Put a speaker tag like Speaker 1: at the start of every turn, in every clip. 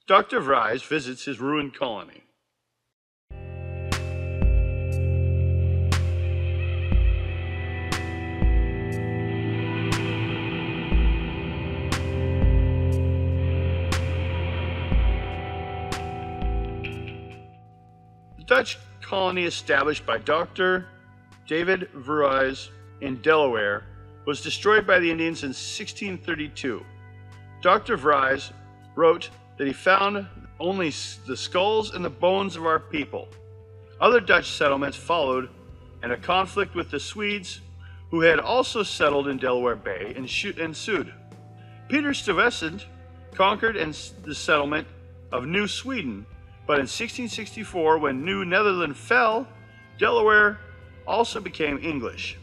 Speaker 1: Dr. Vries visits his ruined colony. The Dutch colony established by Dr. David Vries in Delaware was destroyed by the Indians in 1632. Dr. Vries wrote that he found only the skulls and the bones of our people. Other Dutch settlements followed, and a conflict with the Swedes, who had also settled in Delaware Bay, ensued. Peter Stuyvesant conquered the settlement of New Sweden, but in 1664, when New Netherland fell, Delaware also became English.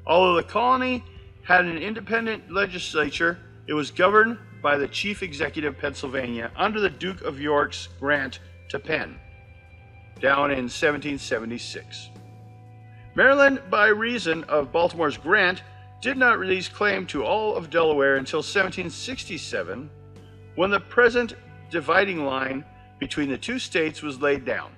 Speaker 1: Although the colony had an independent legislature, it was governed by the Chief Executive of Pennsylvania under the Duke of York's grant to Penn, down in 1776. Maryland, by reason of Baltimore's grant, did not release claim to all of Delaware until 1767, when the present dividing line between the two states was laid down.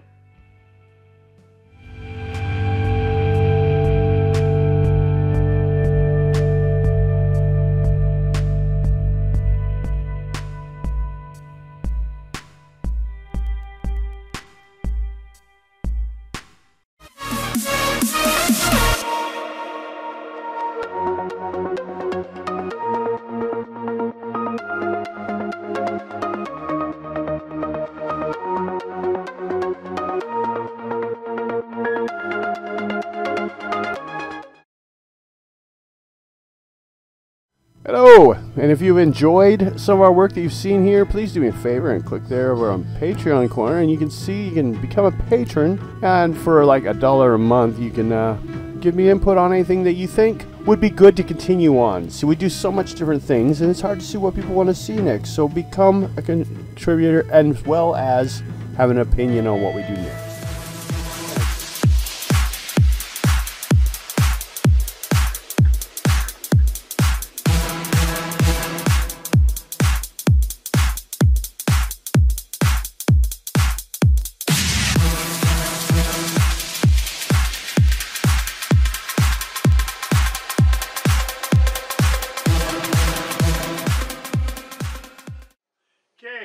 Speaker 2: Hello, and if you've enjoyed some of our work that you've seen here, please do me a favor and click there over on Patreon corner, and you can see you can become a patron, and for like $1 a month you can give me input on anything that you think would be good to continue on. So we do so much different things, and it's hard to see what people want to see next, so become a contributor as well as have an opinion on what we do next.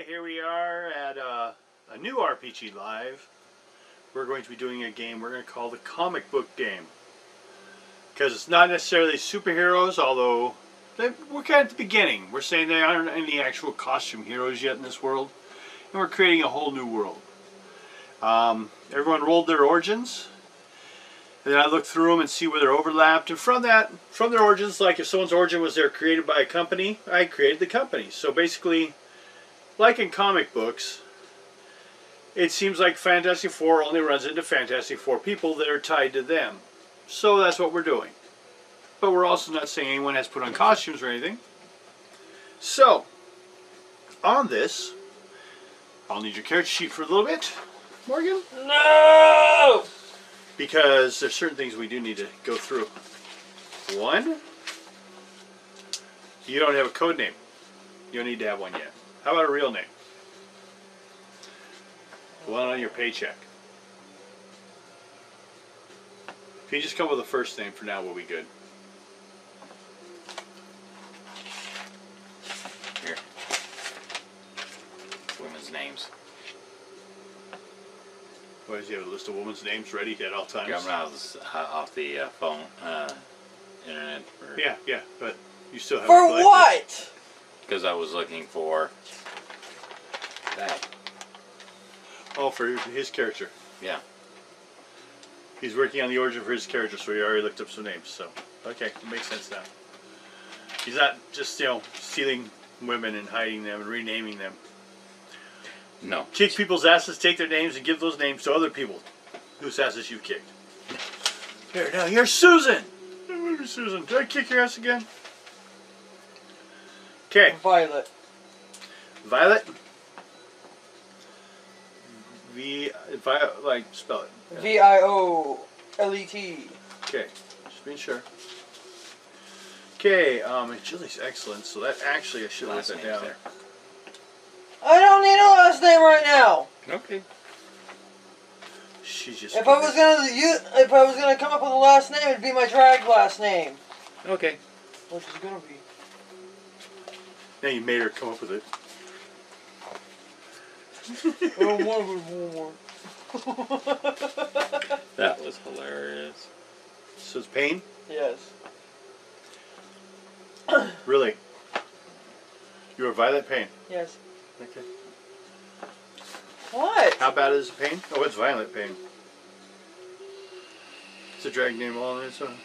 Speaker 1: Here we are at a new RPG Live. We're going to be doing a game we're going to call the comic book game. Because it's not necessarily superheroes, although we're kind of at the beginning. We're saying there aren't any actual costume heroes yet in this world. And we're creating a whole new world. Everyone rolled their origins. And then I looked through them and see where they're overlapped. And from their origins, like if someone's origin was they're created by a company, I created the company. So basically, like in comic books, it seems like Fantastic Four only runs into Fantastic Four people that are tied to them. So that's what we're doing. But we're also not saying anyone has put on costumes or anything. So, on this, I'll need your character sheet for a little bit, Morgan.
Speaker 3: No!
Speaker 1: Because there's certain things we do need to go through. One, you don't have a code name. You don't need to have one yet. How about a real name? One on your paycheck. If you just come with a first name for now, we'll be good.
Speaker 3: Here. Women's names.
Speaker 1: Why does he have a list of women's names ready at all times?
Speaker 3: Coming off the phone, internet.
Speaker 1: Yeah, but you still have.
Speaker 4: For what?
Speaker 3: Because I was looking for that.
Speaker 1: Oh, for his character.
Speaker 3: Yeah.
Speaker 1: He's working on the origin for his character, so he already looked up some names. So, okay, it makes sense now. He's not just, stealing women and hiding them and renaming them.
Speaker 3: No.
Speaker 1: Kick people's asses, take their names, and give those names to other people whose asses you've kicked. Here, now, here's Susan! Susan, did I kick your ass again? Okay.
Speaker 4: Violet.
Speaker 1: Violet? Spell it.
Speaker 4: Violet.
Speaker 1: Okay, just being sure. Okay, Julie's excellent, so that actually I should have
Speaker 3: Last
Speaker 1: written that
Speaker 3: name's
Speaker 1: down.
Speaker 3: there.
Speaker 4: I don't need a last name right now.
Speaker 3: Okay.
Speaker 1: She's just.
Speaker 4: If I was gonna come up with a last name, it'd be my drag last name,
Speaker 3: Okay.
Speaker 4: which is gonna be.
Speaker 1: Now you made her come up with it.
Speaker 3: That was hilarious.
Speaker 1: So it's Pain?
Speaker 4: Yes.
Speaker 1: Really? You are Violet Pain.
Speaker 4: Yes.
Speaker 1: Okay.
Speaker 4: What?
Speaker 1: How bad is Pain? Oh, it's Violet Pain. It's a drag name all on its own.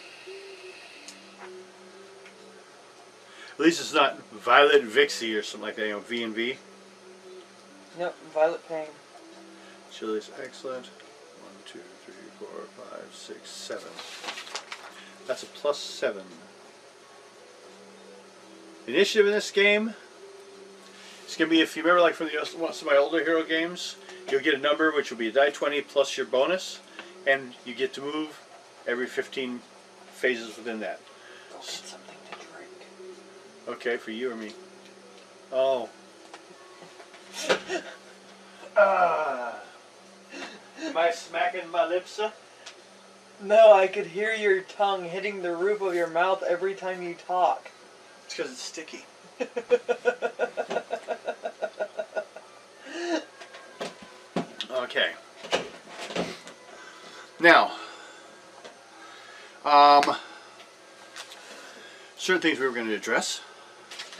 Speaker 1: At least it's not Violet Vixie or something like that, V and V.
Speaker 4: Nope. Violet Payne.
Speaker 1: Chili's excellent. 1, 2, 3, 4, 5, 6, 7. That's a +7. Initiative in this game. It's going to be, if you remember, like from some of my older hero games, you'll get a number which will be a die 20 plus your bonus, and you get to move every 15 phases within that.
Speaker 4: Go get something to drink.
Speaker 1: Okay, for you or me? Oh. Am I smacking my lips?
Speaker 4: No, I could hear your tongue hitting the roof of your mouth every time you talk.
Speaker 1: It's because it's sticky. Okay. Now, certain things we were going to address.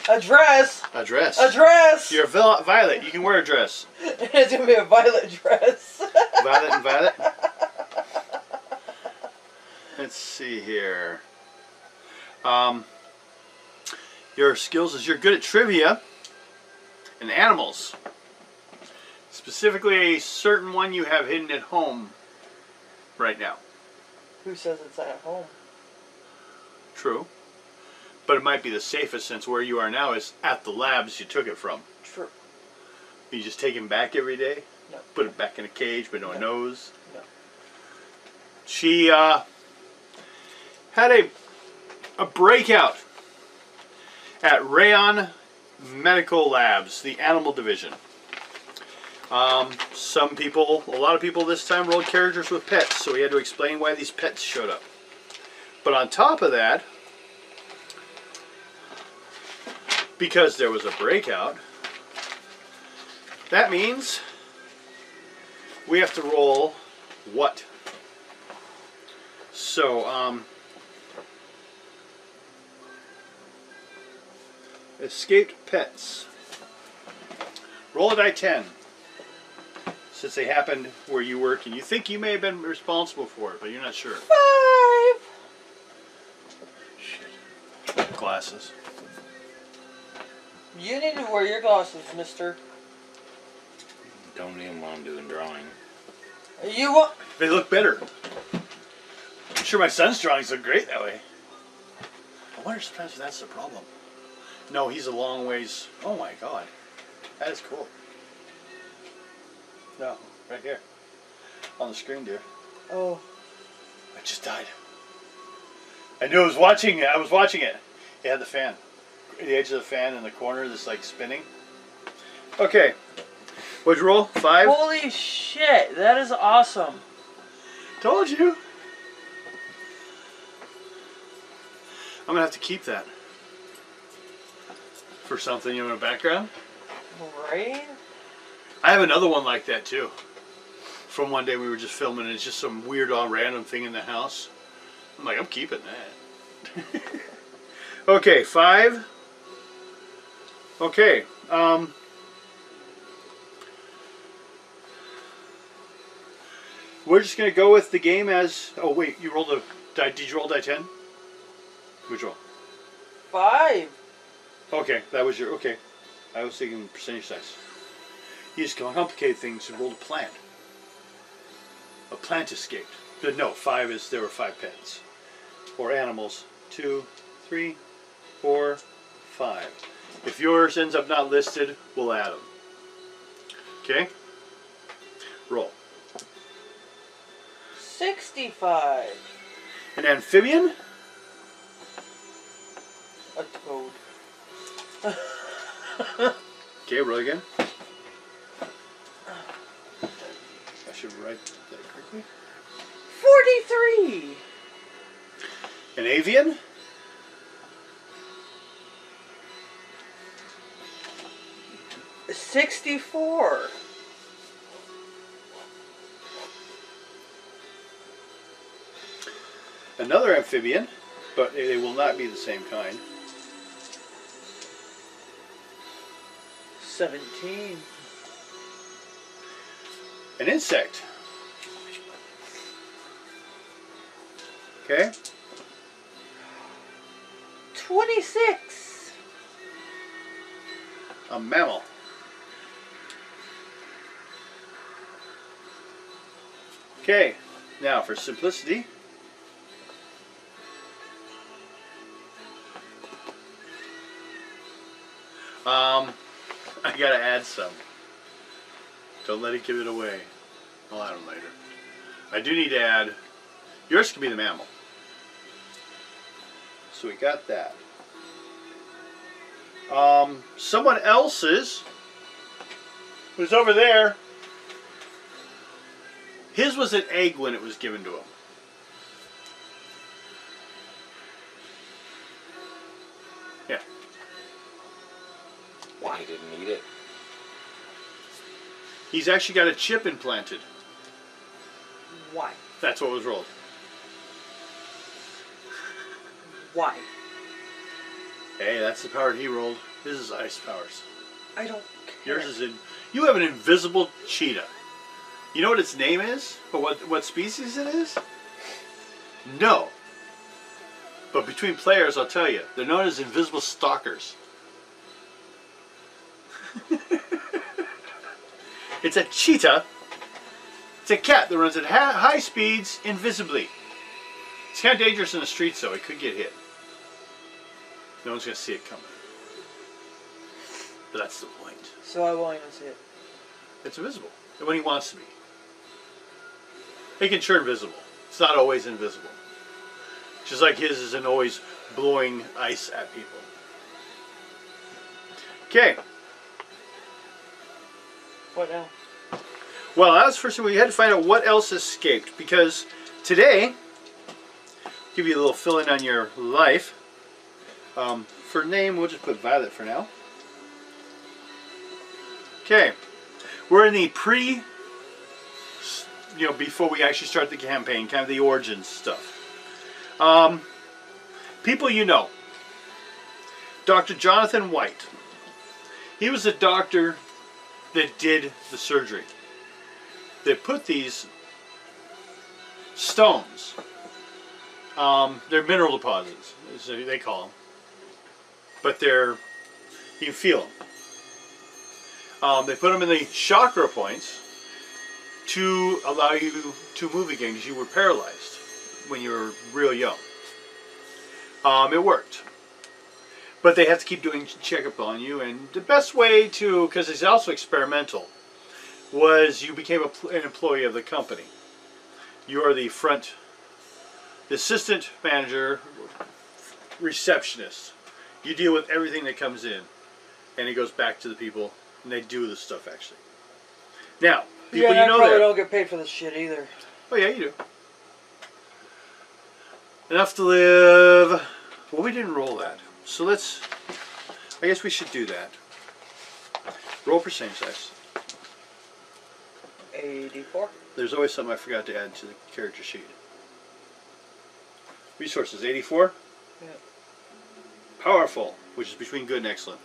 Speaker 4: A dress.
Speaker 1: A dress.
Speaker 4: A dress.
Speaker 1: You're Violet. You can wear a dress.
Speaker 4: It's gonna be a violet dress.
Speaker 1: Violet and Violet. Let's see here. Your skills is you're good at trivia and animals. Specifically, a certain one you have hidden at home right now.
Speaker 4: Who says it's at home?
Speaker 1: True. But it might be the safest since where you are now is at the labs you took it from.
Speaker 4: True.
Speaker 1: You just take him back every day?
Speaker 4: No.
Speaker 1: Put it back in a cage but no one knows?
Speaker 4: No.
Speaker 1: She had a breakout at Rayon Medical Labs, the animal division. A lot of people this time rolled characters with pets, so we had to explain why these pets showed up. But on top of that, because there was a breakout, that means we have to roll what? So, escaped pets. Roll a die 10. Since they happened where you work and you think you may have been responsible for it, but you're not sure.
Speaker 4: 5.
Speaker 1: Shit. Glasses.
Speaker 4: You need to wear your glasses, mister.
Speaker 3: Don't even want to do a drawing.
Speaker 4: You want...
Speaker 1: They look better. I'm sure my son's drawings look great that way. I wonder sometimes if that's the problem. No, he's a long ways. Oh my god. That is cool. No, right here. On the screen, dear.
Speaker 4: Oh.
Speaker 1: I just died. I knew I was watching it. I was watching it. It had the fan. The edge of the fan in the corner that's like spinning. Okay. What'd you roll? 5?
Speaker 4: Holy shit, that is awesome.
Speaker 1: Told you. I'm gonna have to keep that. For something in the background.
Speaker 4: Right?
Speaker 1: I have another one like that too. From one day we were just filming and it's just some weird all random thing in the house. I'm like, I'm keeping that. Okay, 5. Okay. We're just gonna go with the game as. Oh wait, you rolled a die. Did you roll die 10? Which roll?
Speaker 4: 5.
Speaker 1: Okay, that was your. Okay, I was thinking percentage size. You just complicate things and rolled a plant. A plant escaped. But no, 5 is there were 5 pets or animals. 2, 3, 4, 5. If yours ends up not listed, we'll add them. Okay. Roll.
Speaker 4: 65.
Speaker 1: An amphibian.
Speaker 4: A toad.
Speaker 1: Okay, roll again. I should write that correctly.
Speaker 4: 43.
Speaker 1: An avian.
Speaker 4: $64.
Speaker 1: Another amphibian, but it will not be the same kind.
Speaker 4: 17.
Speaker 1: An insect. Okay.
Speaker 4: 26.
Speaker 1: A mammal. Okay. Now for simplicity. I gotta add some. Don't let it give it away. I'll add them later. I do need to add. Yours can be the mammal. So we got that. Someone else's was over there. His was an egg when it was given to him. Yeah.
Speaker 3: Why didn't eat it?
Speaker 1: He's actually got a chip implanted.
Speaker 4: Why?
Speaker 1: That's what was rolled.
Speaker 4: Why?
Speaker 1: Hey, that's the power he rolled. His is ice powers.
Speaker 4: I don't care.
Speaker 1: Yours is in. You have an invisible cheetah. You know what its name is? But what species it is? No. But between players, I'll tell you, they're known as invisible stalkers. It's a cheetah. It's a cat that runs at high speeds invisibly. It's kind of dangerous in the streets, though. It could get hit. No one's going to see it coming. But that's the point.
Speaker 4: So I won't even see it.
Speaker 1: It's invisible. When he wants to be. He can turn visible. It's not always invisible. Just like his isn't always blowing ice at people. Okay.
Speaker 4: What now?
Speaker 1: Well, that's first we had to find out what else escaped, because today, give you a little fill in on your life. For name, we'll just put Violet for now. Okay, we're in the before we actually start the campaign, kind of the origins stuff. People you know. Dr. Jonathan White. He was the doctor that did the surgery. They put these stones, they're mineral deposits, as they call them, but you can feel them. They put them in the chakra points to allow you to move again because you were paralyzed when you were real young. It worked. But they have to keep doing checkup on you, and the best way to, because it's also experimental, was you became an employee of the company. You are the assistant manager, receptionist. You deal with everything that comes in, and it goes back to the people, and they do the stuff actually. Now, people
Speaker 4: yeah,
Speaker 1: you know
Speaker 4: I probably
Speaker 1: there.
Speaker 4: don't get paid for this shit either.
Speaker 1: Oh yeah, you do. Enough to live. Well, we didn't roll that, so let's. I guess we should do that. Roll for same size.
Speaker 4: 84.
Speaker 1: There's always something I forgot to add to the character sheet. Resources 84.
Speaker 4: Yeah.
Speaker 1: Powerful, which is between good and excellent.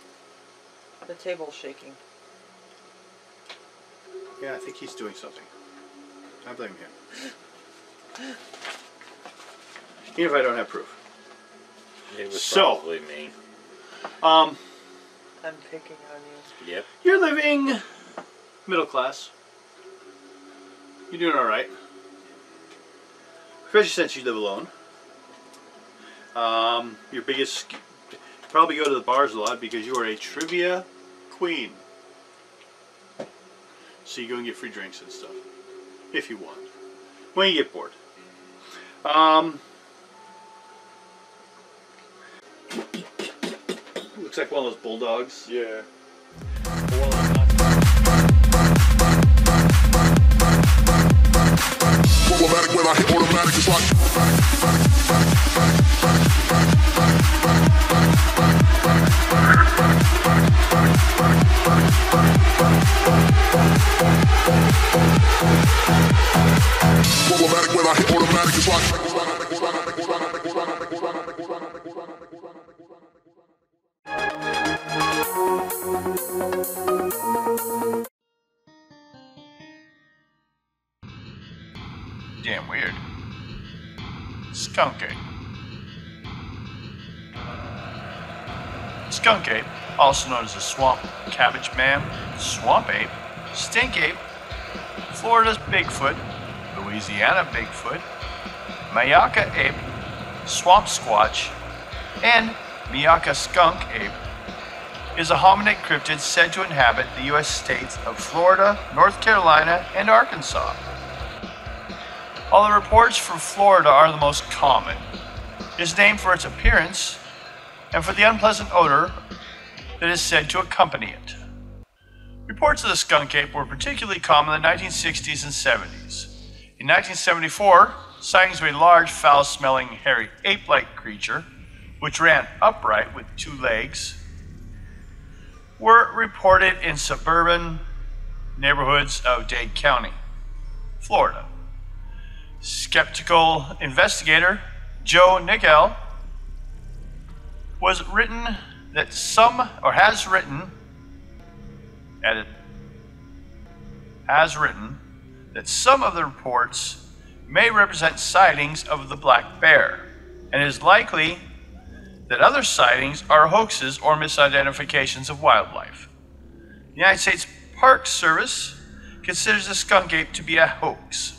Speaker 4: The table's shaking.
Speaker 1: Yeah, I think he's doing something. I blame him. Even if I don't have proof.
Speaker 3: It was
Speaker 1: So-
Speaker 3: probably me.
Speaker 4: I'm picking on you.
Speaker 3: Yep.
Speaker 1: You're living middle class. You're doing all right, especially since you live alone. Your biggest, probably go to the bars a lot because you are a trivia queen. So you go and get free drinks and stuff, if you want, when you get bored. Looks like one of those bulldogs.
Speaker 2: Yeah.
Speaker 5: Problematic when I hit automatic, it's like problematic when I hit automatic, it's
Speaker 1: Damn weird. Skunk ape. Skunk ape, also known as the swamp cabbage man, swamp ape, stink ape, Florida's Bigfoot, Louisiana Bigfoot, Mayaka ape, swamp squatch, and Miyaka skunk ape, is a hominid cryptid said to inhabit the U.S. states of Florida, North Carolina, and Arkansas. While the reports from Florida are the most common, it is named for its appearance and for the unpleasant odor that is said to accompany it. Reports of the skunk ape were particularly common in the 1960s and 70s. In 1974, sightings of a large, foul-smelling, hairy ape-like creature, which ran upright with 2 legs, were reported in suburban neighborhoods of Dade County, Florida. Skeptical investigator Joe Nickel has written that some of the reports may represent sightings of the black bear, and it is likely that other sightings are hoaxes or misidentifications of wildlife. The United States Park Service considers the skunk ape to be a hoax.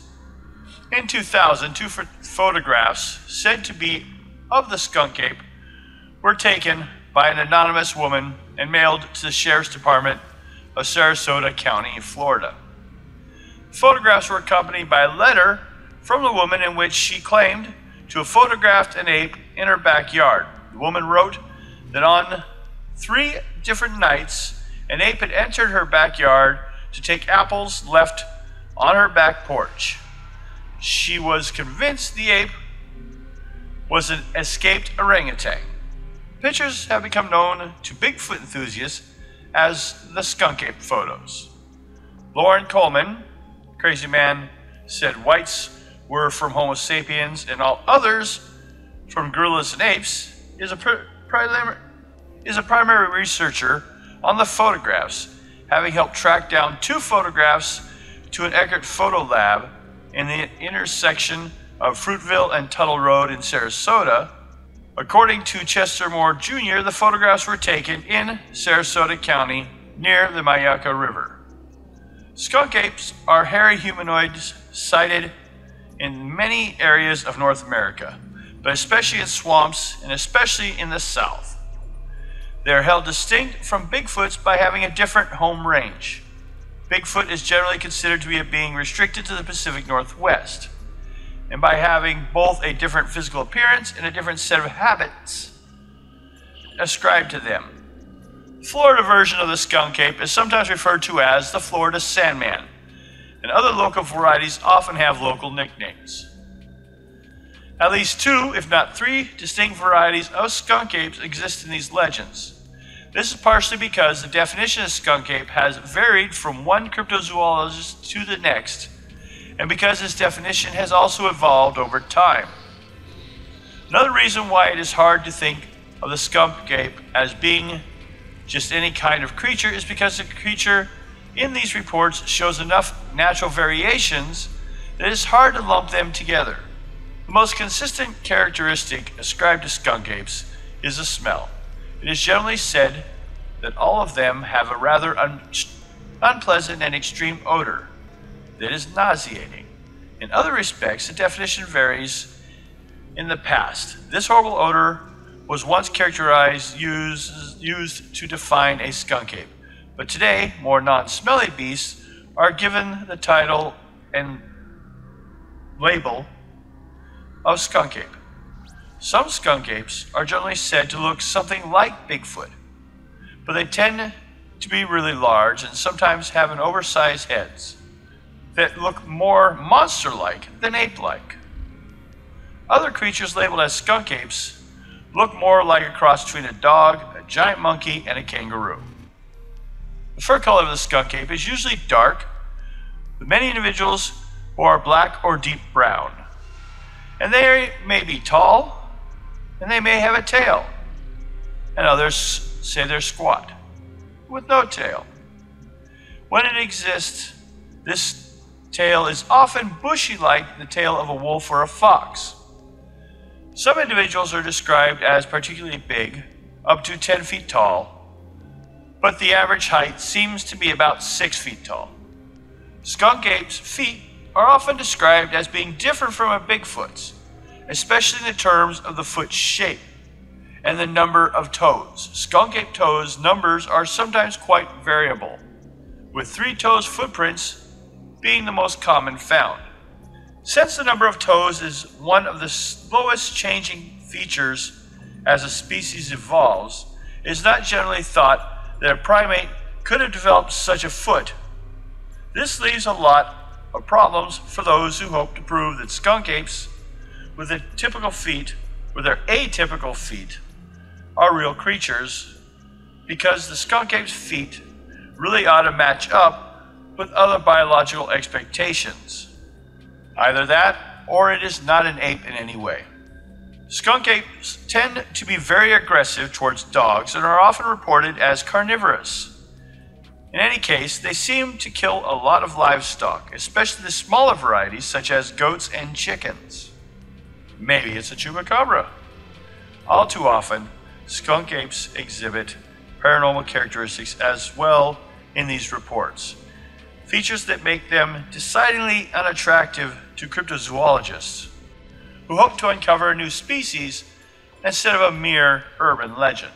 Speaker 1: In 2000, 2 photographs said to be of the skunk ape were taken by an anonymous woman and mailed to the Sheriff's Department of Sarasota County, Florida. Photographs were accompanied by a letter from the woman in which she claimed to have photographed an ape in her backyard. The woman wrote that on 3 different nights, an ape had entered her backyard to take apples left on her back porch. She was convinced the ape was an escaped orangutan. Pictures have become known to Bigfoot enthusiasts as the skunk ape photos. Lauren Coleman, Crazy Man, said whites were from Homo sapiens and all others from gorillas and apes, is a primary researcher on the photographs, having helped track down 2 photographs to an Eckert Photo Lab in the intersection of Fruitville and Tuttle Road in Sarasota. According to Chester Moore Jr., the photographs were taken in Sarasota County near the Mayaka River. Skunk apes are hairy humanoids sighted in many areas of North America, but especially in swamps and especially in the South. They are held distinct from Bigfoots by having a different home range. Bigfoot is generally considered to be a being restricted to the Pacific Northwest, and by having both a different physical appearance and a different set of habits ascribed to them. The Florida version of the skunk ape is sometimes referred to as the Florida Sandman, and other local varieties often have local nicknames. At least 2, if not 3, distinct varieties of skunk apes exist in these legends. This is partially because the definition of skunk ape has varied from one cryptozoologist to the next, and because this definition has also evolved over time. Another reason why it is hard to think of the skunk ape as being just any kind of creature is because the creature in these reports shows enough natural variations that it is hard to lump them together. The most consistent characteristic ascribed to skunk apes is the smell. It is generally said that all of them have a rather unpleasant and extreme odor that is nauseating. In other respects, the definition varies in the past. This horrible odor was once used to define a skunk ape, but today more non-smelly beasts are given the title and label of skunk ape. Some skunk apes are generally said to look something like Bigfoot, but they tend to be really large and sometimes have an oversized heads that look more monster-like than ape-like. Other creatures labeled as skunk apes look more like a cross between a dog, a giant monkey, and a kangaroo. The fur color of the skunk ape is usually dark, with many individuals who are black or deep brown. And they may be tall, and they may have a tail, and others say they're squat, with no tail. When it exists, this tail is often bushy like the tail of a wolf or a fox. Some individuals are described as particularly big, up to 10 feet tall, but the average height seems to be about 6 feet tall. Skunk apes' feet are often described as being different from a Bigfoot's, especially in the terms of the foot shape and the number of toes. Skunk ape toes numbers are sometimes quite variable, with 3 toes footprints being the most common found. Since the number of toes is one of the slowest changing features as a species evolves, it is not generally thought that a primate could have developed such a foot. This leaves a lot of problems for those who hope to prove that skunk apes with their atypical feet are real creatures, because the skunk ape's feet really ought to match up with other biological expectations. Either that, or it is not an ape in any way. Skunk apes tend to be very aggressive towards dogs and are often reported as carnivorous. In any case, they seem to kill a lot of livestock, especially the smaller varieties such as goats and chickens. Maybe it's a chupacabra. All too often, skunk apes exhibit paranormal characteristics as well in these reports, features that make them decidedly unattractive to cryptozoologists who hope to uncover a new species instead of a mere urban legend.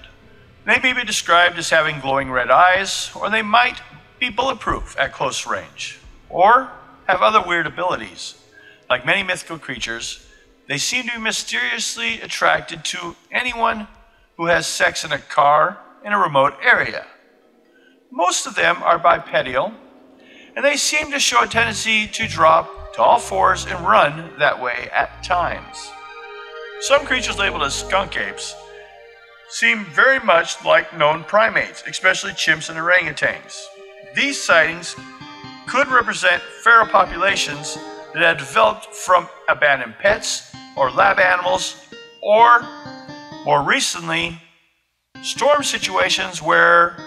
Speaker 1: They may be described as having glowing red eyes, or they might be bulletproof at close range, or have other weird abilities. Like many mythical creatures, they seem to be mysteriously attracted to anyone who has sex in a car in a remote area. Most of them are bipedal, and they seem to show a tendency to drop to all fours and run that way at times. Some creatures labeled as skunk apes seem very much like known primates, especially chimps and orangutans. These sightings could represent feral populations that have developed from abandoned pets or lab animals, or more recently, storm situations where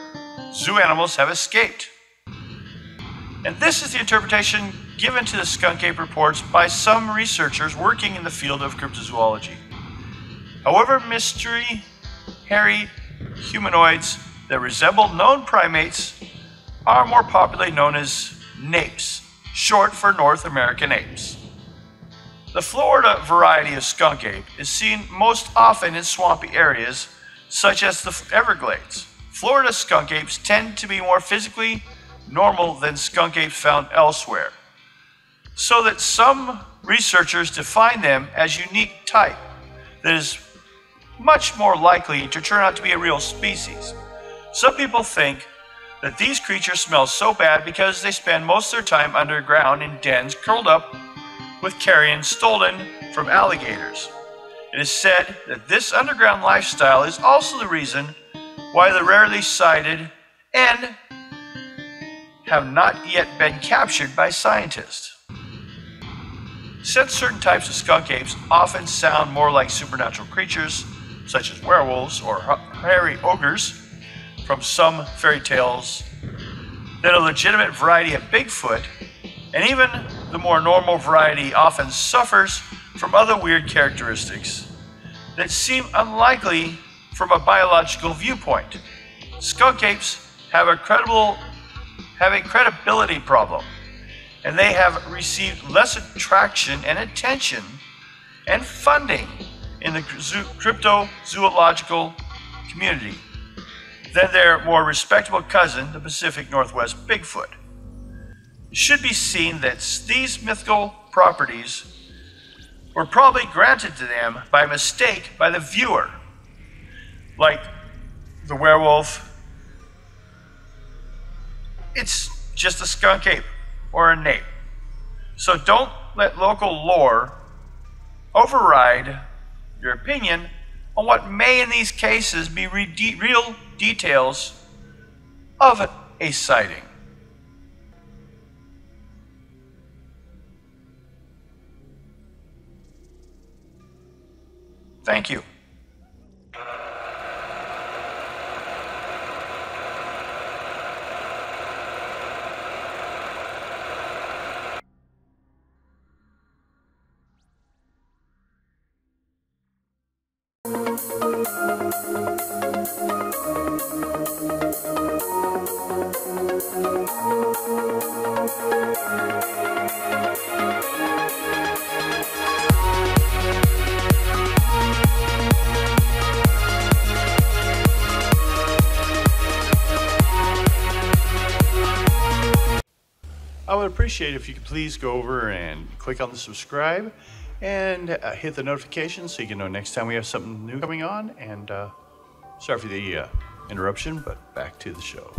Speaker 1: zoo animals have escaped. And this is the interpretation given to the skunk ape reports by some researchers working in the field of cryptozoology. However, hairy humanoids that resemble known primates are more popularly known as napes, short for North American apes. The Florida variety of skunk ape is seen most often in swampy areas such as the Everglades. Florida skunk apes tend to be more physically normal than skunk apes found elsewhere, so that some researchers define them as unique type that is much more likely to turn out to be a real species. Some people think that these creatures smell so bad because they spend most of their time underground in dens curled up with carrion stolen from alligators. It is said that this underground lifestyle is also the reason why they're rarely sighted and have not yet been captured by scientists. Since certain types of skunk apes often sound more like supernatural creatures, such as werewolves or hairy ogres from some fairy tales, than a legitimate variety of Bigfoot, and even the more normal variety often suffers from other weird characteristics that seem unlikely from a biological viewpoint. Skunk apes have a credibility problem, and they have received less attraction and attention and funding in the cryptozoological community than their more respectable cousin, the Pacific Northwest Bigfoot. It should be seen that these mythical properties were probably granted to them by mistake by the viewer, like the werewolf. It's just a skunk ape or a nape. So don't let local lore override your opinion on what may in these cases be real details of a sighting. Thank you. I would appreciate it if you could please go over and click on the subscribe and hit the notification so you can know next time we have something new coming on. And sorry for the interruption, but back to the show.